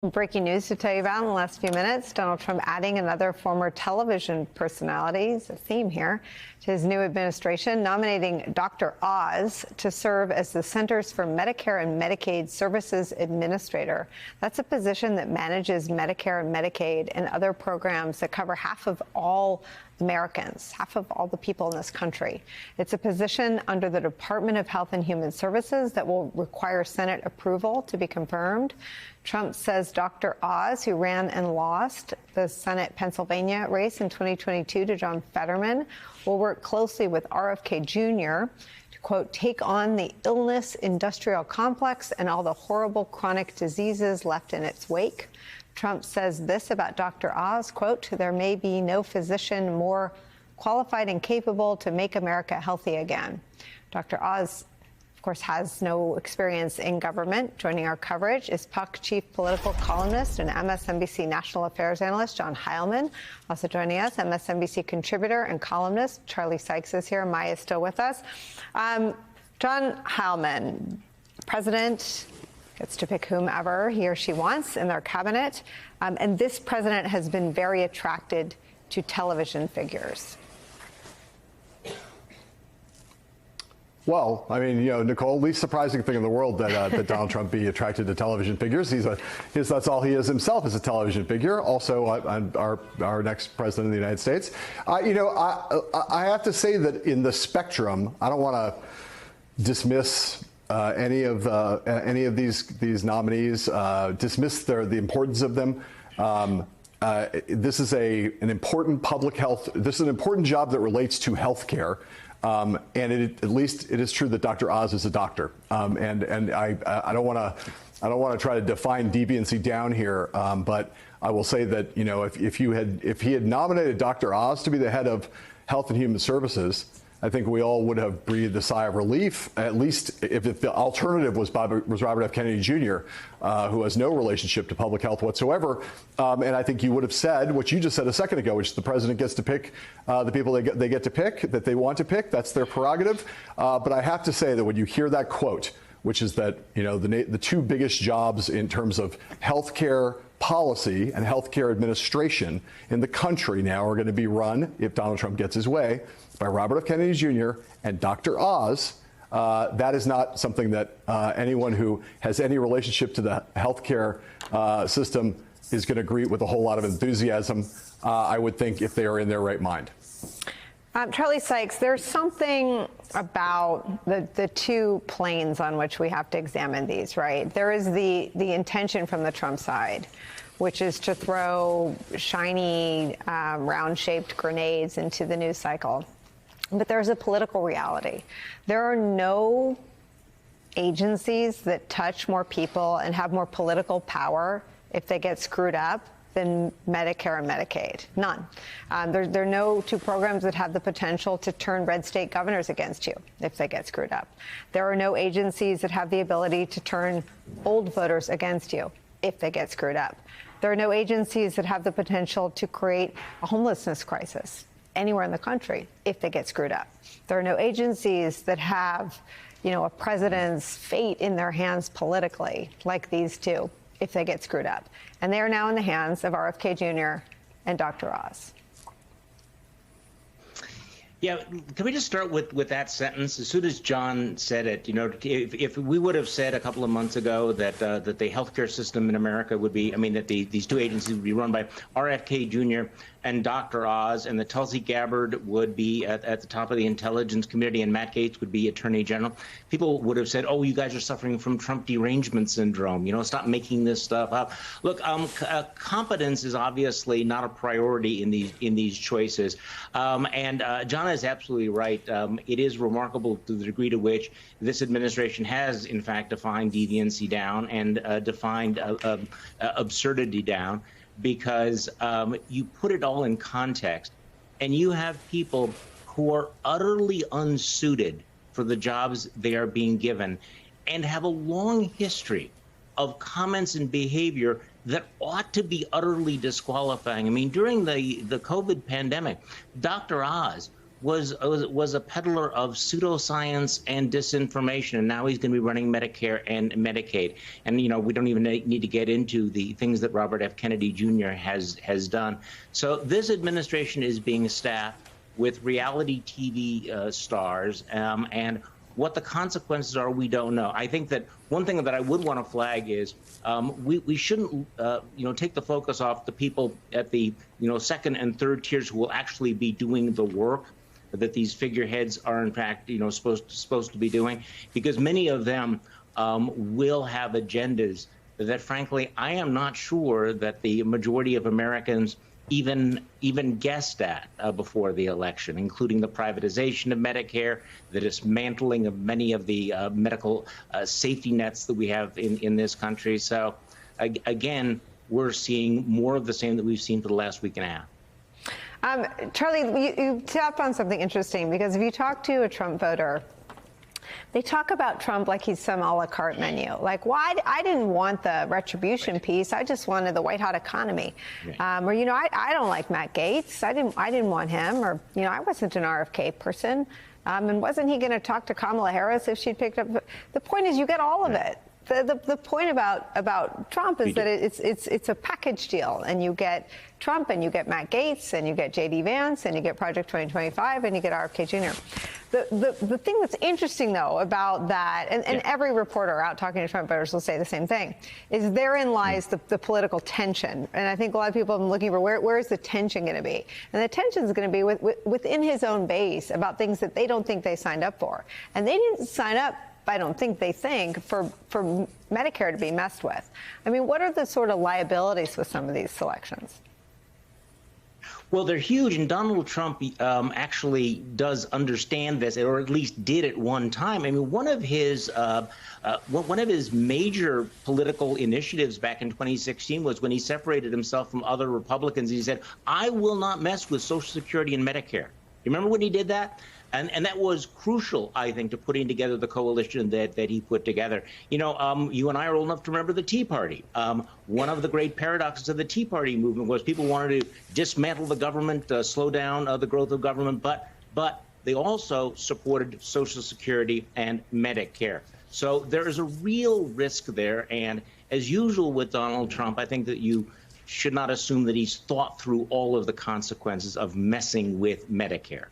Breaking news to tell you about in the last few minutes. Donald Trump adding another former television personality, is a theme here, to his new administration, nominating Dr. Oz to serve as the Centers for Medicare and Medicaid Services Administrator. That's a position that manages Medicare and Medicaid and other programs that cover half of all Americans, half of all the people in this country. It's a position under the Department of Health and Human Services that will require Senate approval to be confirmed. Trump says Dr. Oz, who ran and lost the Senate Pennsylvania race in 2022 to John Fetterman, will work closely with RFK Jr. to, quote, take on the illness industrial complex and all the horrible chronic diseases left in its wake. Trump says this about Dr. Oz, quote, there may be no physician more qualified and capable to make America healthy again. Dr. Oz, of course, has no experience in government. Joining our coverage is Puck chief political columnist and MSNBC national affairs analyst John Heilemann. Also joining us, MSNBC contributor and columnist Charlie Sykes is here. Maya is still with us. John Heilemann, president gets to pick whomever he or she wants in their cabinet. And this president has been very attracted to television figures. Well, I mean, you know, Nicole, least surprising thing in the world that that Donald Trump be attracted to television figures. That's all he is himself, is a television figure. Also, our next president of the United States. You know, I have to say that in the spectrum, I don't want to dismiss any of these nominees, dismiss the importance of them. This is an important public health. This is an important job that relates to health care. And at least it is true that Dr. Oz is a doctor. And I don't want to try to define deviancy down here. But I will say that, you know, if he had nominated Dr. Oz to be the head of Health and Human Services, I think we all would have breathed a sigh of relief, at least if the alternative was Robert F. Kennedy Jr., who has no relationship to public health whatsoever. And I think you would have said what you just said a second ago, which the president gets to pick the people they get to pick, that they want to pick. That's their prerogative. But I have to say that when you hear that quote, which is that, you know, the two biggest jobs in terms of health care policy and healthcare administration in the country now are going to be run, if Donald Trump gets his way, by Robert F. Kennedy Jr. and Dr. Oz. That is not something that anyone who has any relationship to the healthcare system is going to greet with a whole lot of enthusiasm, I would think, if they are in their right mind. Charlie Sykes, there's something about the two planes on which we have to examine these, right? There is the intention from the Trump side, which is to throw shiny, round-shaped grenades into the news cycle. But there's a political reality. There are no agencies that touch more people and have more political power if they get screwed up than Medicare and Medicaid. None. There are no two programs that have the potential to turn red state governors against you if they get screwed up. There are no agencies that have the ability to turn old voters against you if they get screwed up. There are no agencies that have the potential to create a homelessness crisis anywhere in the country if they get screwed up. There are no agencies that have, you know, a president's fate in their hands politically like these two if they get screwed up. And they are now in the hands of RFK Jr. and Dr. Oz. Yeah, can we just start with that sentence? As soon as John said it, you know, if we would have said a couple of months ago that that the healthcare system in America would be, I mean, that these two agencies would be run by RFK Jr. and Dr. Oz, and that Tulsi Gabbard would be at the top of the intelligence committee, and Matt Gaetz would be Attorney General, people would have said, "Oh, you guys are suffering from Trump derangement syndrome. You know, stop making this stuff up." Look, competence is obviously not a priority in these choices, and John is absolutely right. It is remarkable to the degree to which this administration has, in fact, defined deviancy down and defined absurdity down, because you put it all in context, and you have people who are utterly unsuited for the jobs they are being given and have a long history of comments and behavior that ought to be utterly disqualifying. I mean, during the COVID pandemic, Dr. Oz was a peddler of pseudoscience and disinformation, and now he's going to be running Medicare and Medicaid. And you know, we don't even need to get into the things that Robert F. Kennedy Jr. has done. So this administration is being staffed with reality TV stars, and what the consequences are, we don't know. I think that one thing that I would want to flag is we shouldn't take the focus off the people at the second and third tiers who will actually be doing the work that these figureheads are in fact supposed to be doing, because many of them will have agendas that frankly I am not sure that the majority of Americans even guessed at before the election, including the privatization of Medicare, the dismantling of many of the medical safety nets that we have in this country. So again, we're seeing more of the same that we've seen for the last week and a half. Charlie, you tapped on something interesting, because if you talk to a Trump voter, they talk about Trump like he's some a la carte menu. Like, why? I didn't want the retribution piece. I just wanted the white hot economy. Right. Or, I don't like Matt Gaetz. I didn't want him. Or, I wasn't an RFK person. And wasn't he going to talk to Kamala Harris if she'd picked up? The point is, you get all of it. The point about Trump is that it's a package deal, and you get Trump, and you get Matt Gaetz, and you get J.D. Vance, and you get Project 2025, and you get RFK Jr. The thing that's interesting, though, about that, and every reporter out talking to Trump voters will say the same thing, is therein lies the political tension. And I think a lot of people have been looking for where is the tension going to be? And the tension is going to be within his own base about things that they don't think they signed up for. And they didn't sign up, I don't think they think, for Medicare to be messed with. I mean, what are the sort of liabilities with some of these selections? Well, they're huge, and Donald Trump actually does understand this, or at least did at one time. I mean, one of his major political initiatives back in 2016 was when he separated himself from other Republicans. He said, "I will not mess with Social Security and Medicare." You remember when he did that? And that was crucial, I think, to putting together the coalition that he put together. You and I are old enough to remember the Tea Party. One of the great paradoxes of the Tea Party movement was people wanted to dismantle the government, slow down the growth of government, but they also supported Social Security and Medicare. So there is a real risk there. And as usual with Donald Trump, I think that you should not assume that he's thought through all of the consequences of messing with Medicare.